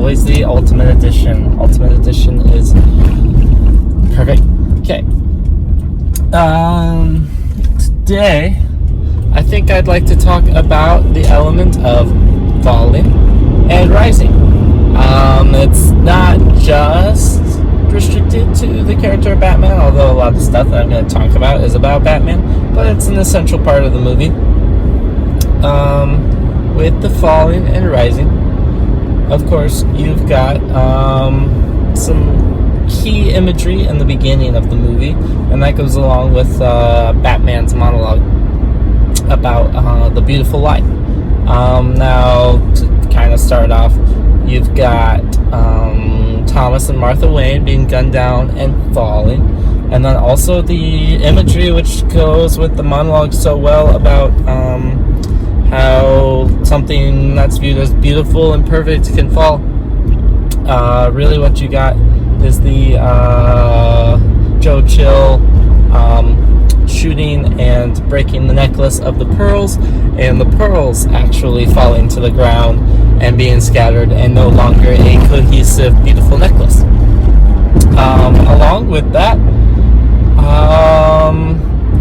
always the Ultimate Edition. Ultimate Edition is perfect. Okay. Today, I think I'd like to talk about the element of falling and rising. It's not just restricted to the character of Batman, although a lot of the stuff that I'm going to talk about is about Batman, but it's an essential part of the movie. With the falling and rising, of course, you've got some key imagery in the beginning of the movie, and that goes along with Batman's monologue about the beautiful light. Now, to kind of start off, you've got Thomas and Martha Wayne being gunned down and falling, and then also the imagery which goes with the monologue so well about how something that's viewed as beautiful and perfect can fall. Really what you got is the Joe Chill shooting and breaking the necklace of the pearls, and the pearls actually falling to the ground and being scattered and no longer a cohesive, beautiful necklace. Along with that,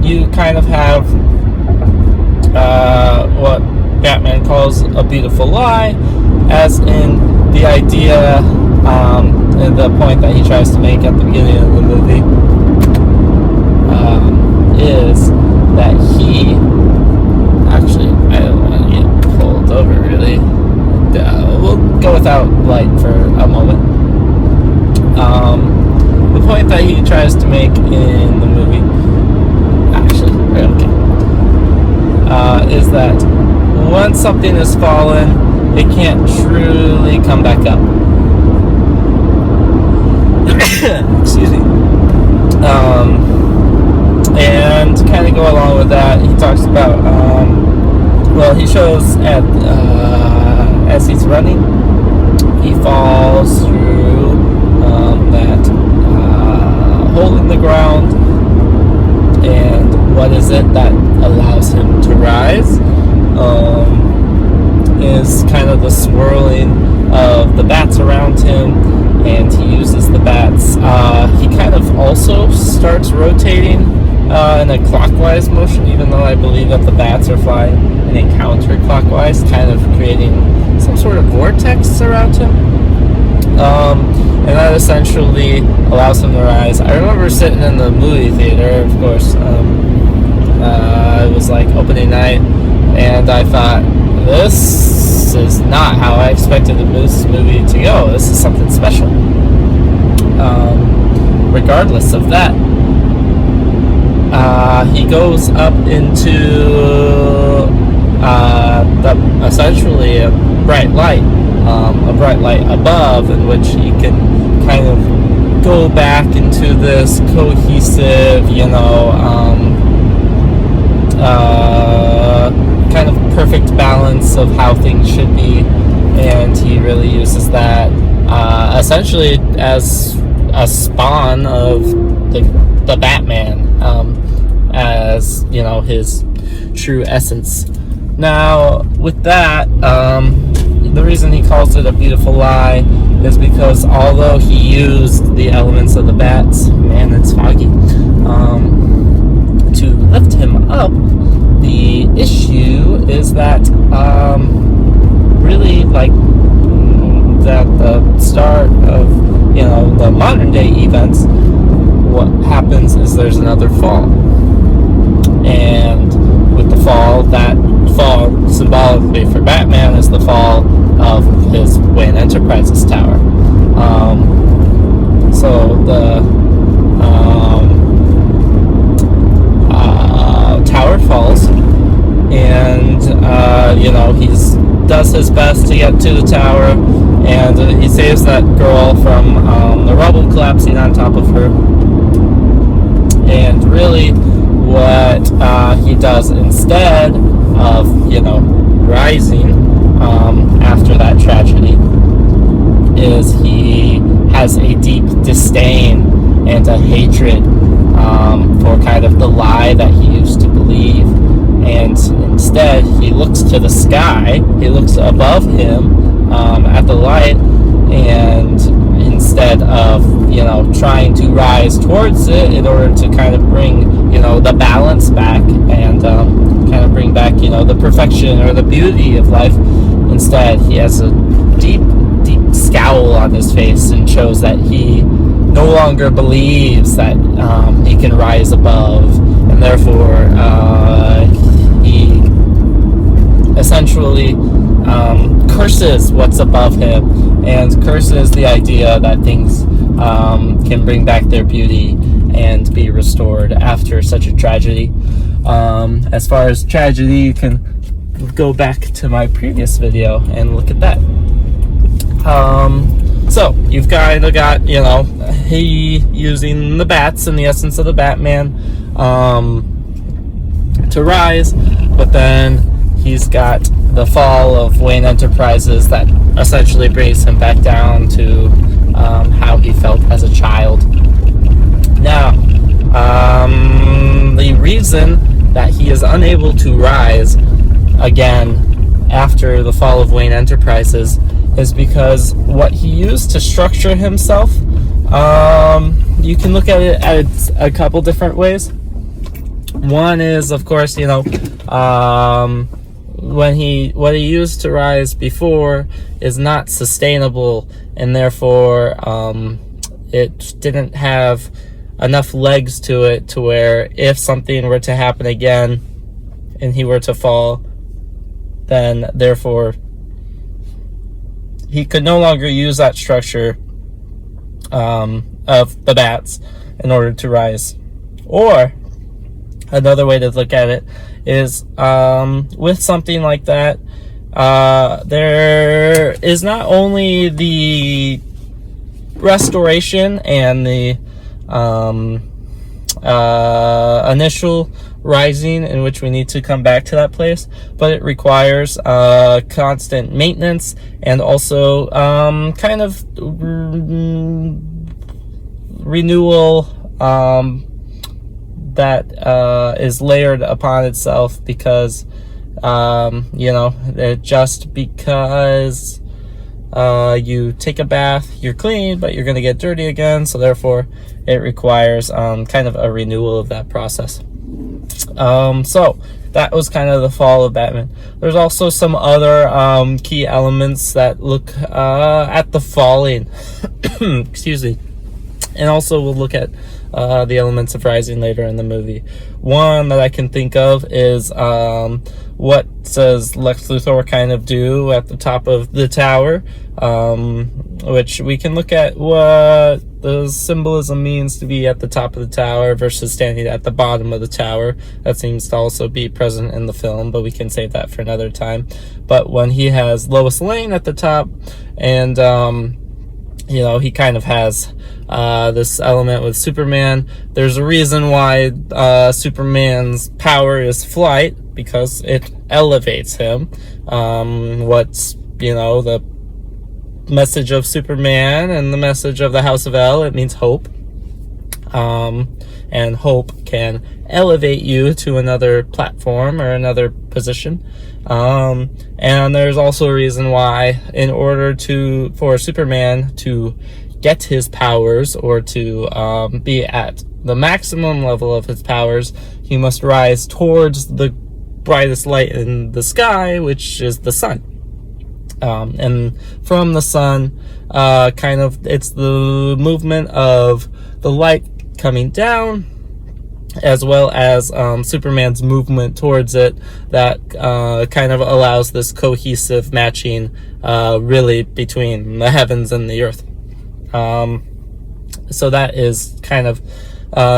you kind of have what Batman calls a beautiful lie, as in the idea, and the point that he tries to make at the beginning of the movie, is that he actually, I don't want to get pulled over really. We'll go without light for a moment. The point that he tries to make in the movie, actually, okay, is that once something is fallen, it can't truly come back up. Excuse me. And to kind of go along with that, he talks about, he shows at as he's running, he falls through that hole in the ground, and what is it that allows him to rise? Is kind of the swirling of the bats around him, and he uses the bats. He kind of also starts rotating in a clockwise motion, even though I believe that the bats are flying in a counterclockwise, kind of creating some sort of vortex around him. And that essentially allows him to rise. I remember sitting in the movie theater, of course. It was like opening night, and I thought, this is not how I expected this movie to go. This is something special. Regardless of that, he goes up into essentially a bright light above, in which he can kind of go back into this cohesive, kind of perfect balance of how things should be, and he really uses that essentially as a spawn of the Batman, as his true essence. Now, with that, the reason he calls it a beautiful lie is because although he used the elements of the bats, man, it's foggy, to lift him up, the issue is that really, like, at the start of the modern day events, what happens is there's another fall, and with the fall, that fall symbolically for Batman is the fall of his Wayne Enterprises tower. So the tower falls, and he does his best to get to the tower, and he saves that girl from the rubble collapsing on top of her. And really, what he does instead of rising after that tragedy is he has a deep disdain and a hatred for kind of the lie that he used to believe, and instead he looks to the sky, he looks above him at the light, trying to rise towards it in order to kind of bring, the balance back, and kind of bring back, the perfection or the beauty of life. Instead, he has a deep scowl on his face and shows that he no longer believes that he can rise above, and therefore he essentially curses what's above him, and curses the idea that things can bring back their beauty and be restored after such a tragedy. As far as tragedy, you can go back to my previous video and look at that. So you've kind of got, he using the bats and the essence of the Batman to rise, but then he's got the fall of Wayne Enterprises that essentially brings him back down to how he felt as a child. Now, the reason that he is unable to rise again after the fall of Wayne Enterprises is because what he used to structure himself, you can look at it as a couple different ways. One is, of course, what he used to rise before is not sustainable, and therefore it didn't have enough legs to it to where if something were to happen again and he were to fall, then therefore he could no longer use that structure of the bats in order to rise. Or another way to look at it is with something like that, there is not only the restoration and the initial rising in which we need to come back to that place, but it requires constant maintenance and also kind of renewal that is layered upon itself, because just because you take a bath, you're clean, but you're going to get dirty again, so therefore it requires kind of a renewal of that process. So that was kind of the fall of Batman. There's also some other key elements that look at the falling excuse me, and also we'll look at the elements of rising later in the movie. One that I can think of is what does Lex Luthor kind of do at the top of the tower, which we can look at what the symbolism means to be at the top of the tower versus standing at the bottom of the tower. That seems to also be present in the film, but we can save that for another time. But when he has Lois Lane at the top, and he kind of has this element with Superman. There's a reason why Superman's power is flight, because it elevates him. What's, the message of Superman and the message of the House of El? It means hope. And hope can elevate you to another platform or another position. And there's also a reason why, in order for Superman to get his powers, or to be at the maximum level of his powers, he must rise towards the brightest light in the sky, which is the sun. And from the sun, it's the movement of the light coming down, as well as Superman's movement towards it, that kind of allows this cohesive matching really between the heavens and the earth. So that is kind of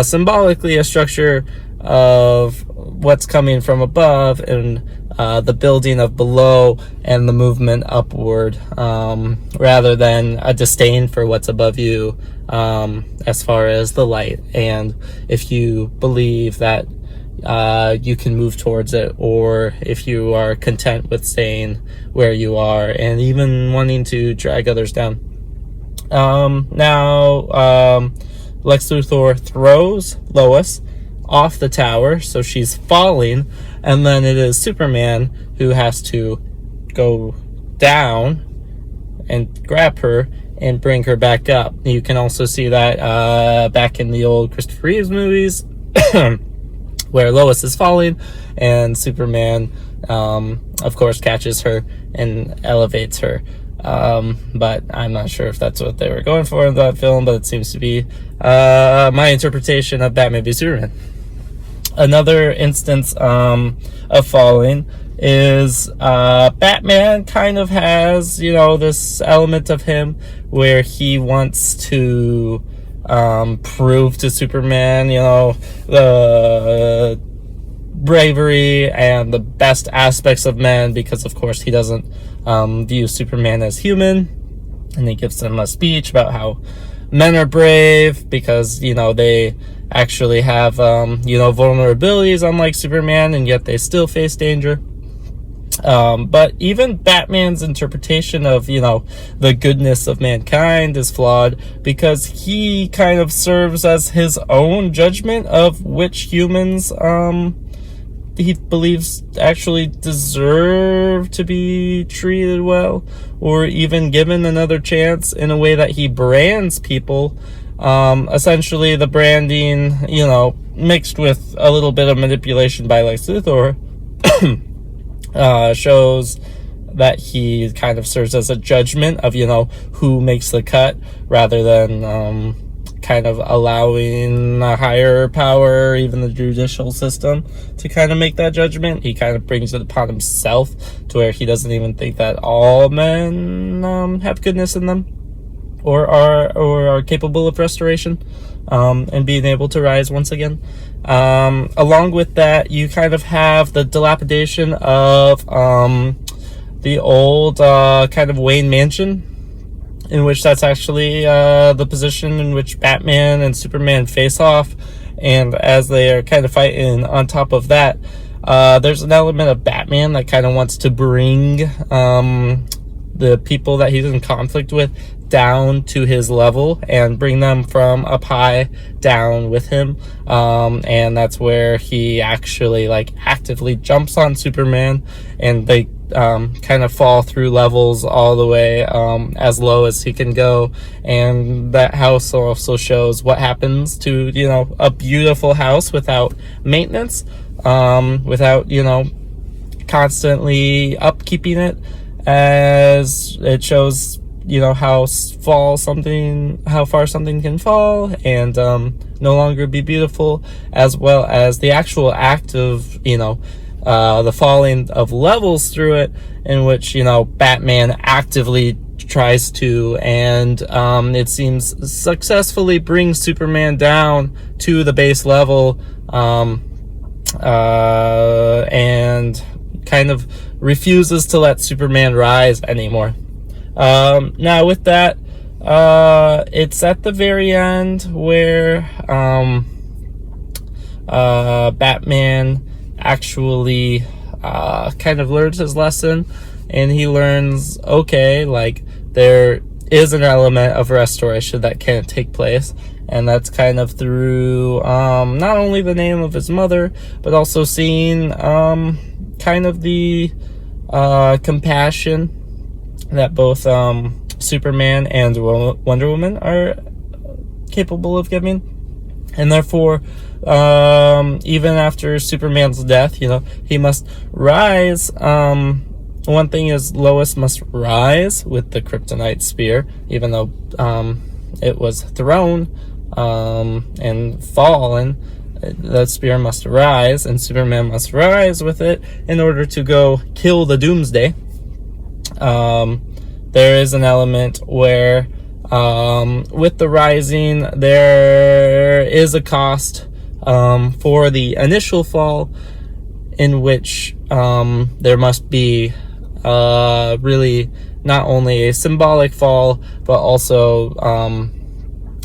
symbolically a structure of what's coming from above, and the building of below, and the movement upward, rather than a disdain for what's above you, as far as the light. And if you believe that you can move towards it, or if you are content with staying where you are and even wanting to drag others down. Now Lex Luthor throws Lois off the tower, so she's falling, and then it is Superman who has to go down and grab her and bring her back up. You can also see that back in the old Christopher Reeves movies where Lois is falling and Superman of course catches her and elevates her. But I'm not sure if that's what they were going for in that film, but it seems to be my interpretation of Batman v Superman. Another instance of falling is Batman kind of has, this element of him where he wants to prove to Superman, the bravery and the best aspects of men, because of course he doesn't view Superman as human, and he gives them a speech about how men are brave because they actually have vulnerabilities unlike Superman, and yet they still face danger. But even Batman's interpretation of the goodness of mankind is flawed, because he kind of serves as his own judgment of which humans he believes actually deserve to be treated well, or even given another chance, in a way that he brands people. Essentially the branding, mixed with a little bit of manipulation by Lex Luthor, shows that he kind of serves as a judgment of, who makes the cut, rather than kind of allowing a higher power, even the judicial system, to kind of make that judgment. He kind of brings it upon himself to where he doesn't even think that all men have goodness in them, or are capable of restoration and being able to rise once again. Along with that, you kind of have the dilapidation of the old kind of Wayne Mansion, in which that's actually the position in which Batman and Superman face off. And as they are kind of fighting on top of that, there's an element of Batman that kind of wants to bring the people that he's in conflict with down to his level and bring them from up high down with him. And that's where he actually actively jumps on Superman, and they kind of fall through levels all the way as low as he can go. And that house also shows what happens to a beautiful house without maintenance, without constantly upkeeping it, as it shows how far something can fall and no longer be beautiful, as well as the actual act of the falling of levels through it, in which Batman actively tries to, and it seems successfully, bring Superman down to the base level, and kind of refuses to let Superman rise anymore. Now with that, it's at the very end where Batman actually kind of learns his lesson, and he learns, okay, there is an element of restoration that can take place, and that's kind of through not only the name of his mother, but also seeing kind of the compassion that both Superman and Wonder Woman are capable of giving. And therefore, even after Superman's death, he must rise. One thing is, Lois must rise with the kryptonite spear, even though it was thrown and fallen. That spear must rise, and Superman must rise with it in order to go kill the Doomsday. There is an element where with the rising, there is a cost for the initial fall, in which there must be really not only a symbolic fall, but also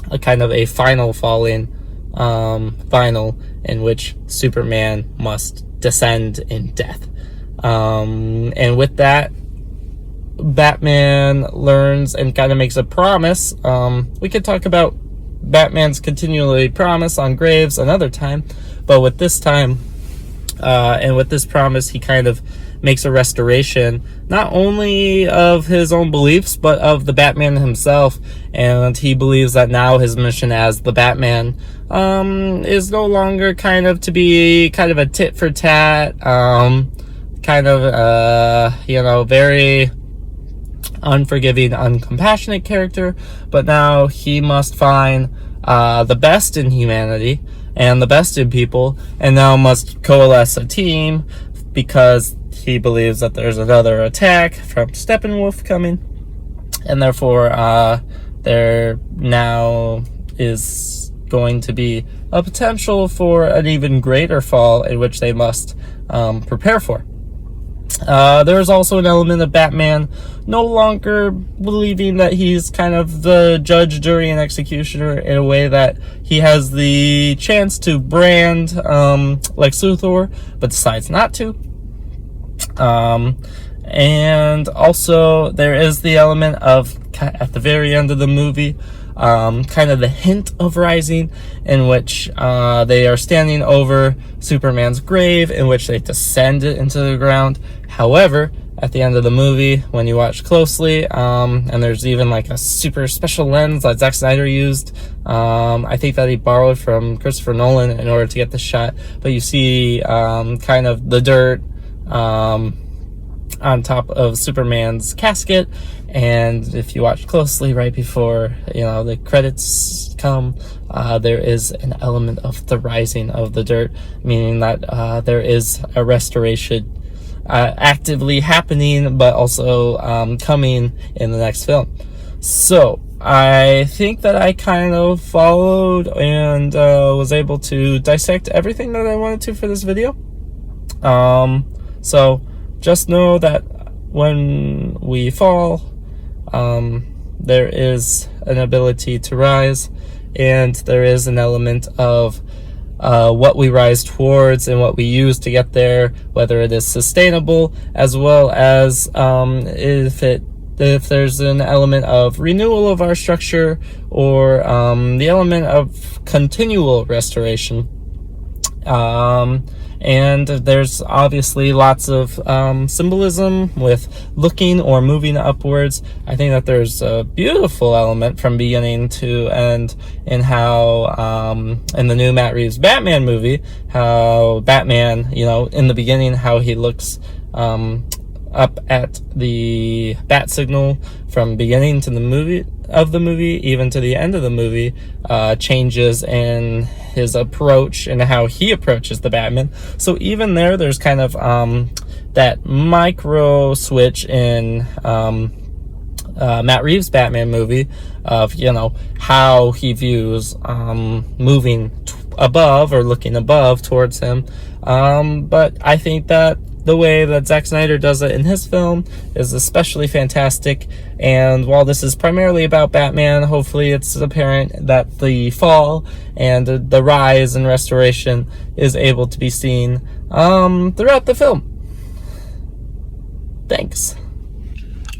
a kind of a final falling, final, in which Superman must descend in death. And with that, Batman learns and kind of makes a promise. We could talk about Batman's continually promise on Graves another time, but with this time, and with this promise, he kind of makes a restoration, not only of his own beliefs, but of the Batman himself. And he believes that now his mission as the Batman is no longer kind of to be kind of a tit for tat, very unforgiving, uncompassionate character, but now he must find the best in humanity and the best in people, and now must coalesce a team because he believes that there's another attack from Steppenwolf coming, and therefore there now is going to be a potential for an even greater fall in which they must prepare for. There's also an element of Batman no longer believing that he's kind of the judge, jury, and executioner, in a way that he has the chance to brand Lex Luthor, but decides not to. And also there is the element of, at the very end of the movie, kind of the hint of Rising, in which they are standing over Superman's grave, in which they descend it into the ground. However, at the end of the movie, when you watch closely, and there's even like a super special lens that Zack Snyder used, I think that he borrowed from Christopher Nolan in order to get the shot, but you see kind of the dirt on top of Superman's casket, and if you watch closely right before the credits come, there is an element of the rising of the dirt, meaning that there is a restoration actively happening, but also coming in the next film. So I think that I kind of followed and was able to dissect everything that I wanted to for this video. So just know that when we fall, there is an ability to rise, and there is an element of what we rise towards and what we use to get there, whether it is sustainable, as well as if there's an element of renewal of our structure, or the element of continual restoration. And there's obviously lots of symbolism with looking or moving upwards. I think that there's a beautiful element from beginning to end in how, in the new Matt Reeves Batman movie, how Batman, in the beginning, how he looks up at the bat signal from beginning to the movie, even to the end of the movie, changes in his approach and how he approaches the Batman. So even there's kind of that micro switch in Matt Reeves' Batman movie of how he views moving above or looking above towards him. But I think that the way that Zack Snyder does it in his film is especially fantastic. And while this is primarily about Batman, hopefully it's apparent that the fall and the rise and restoration is able to be seen throughout the film. Thanks.